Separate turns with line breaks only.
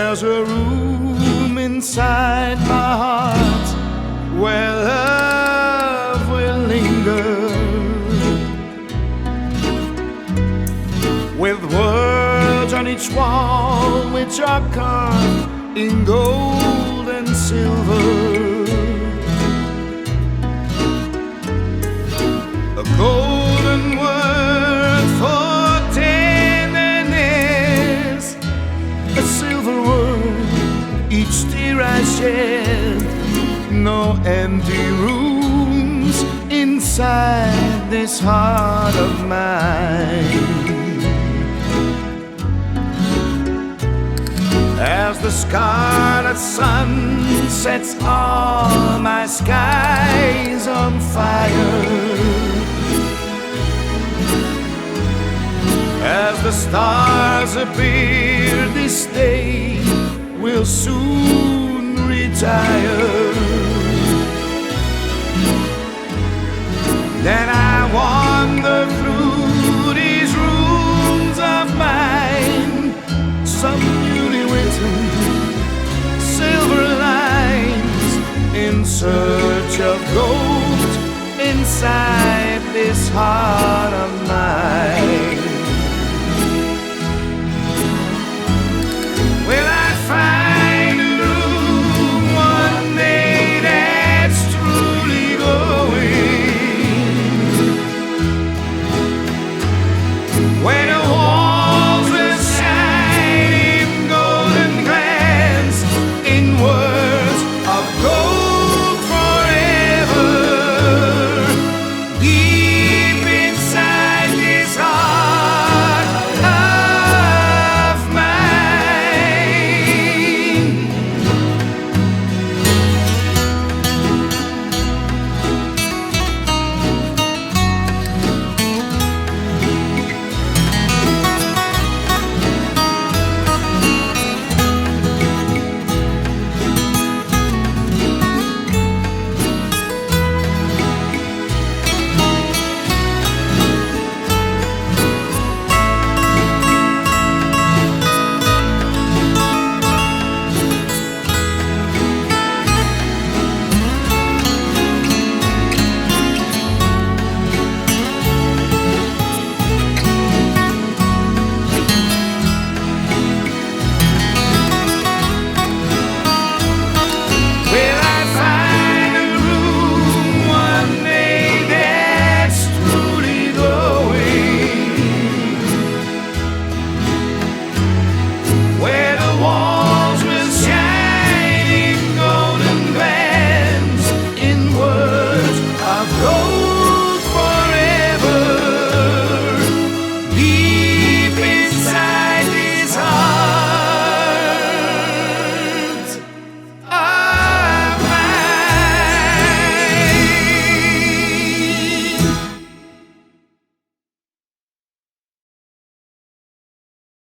There's a room inside my heart where love will linger, with words on each wall which are carved in gold and silver. A golden word for tenderness, a silver word each tear I shed. No empty rooms inside this heart of mine. As the scarlet sun sets all my skies on fire, as the stars appear, this day will soon retire. Then I wander through these rooms of mine, some newly written silver lines, in search of gold inside this heart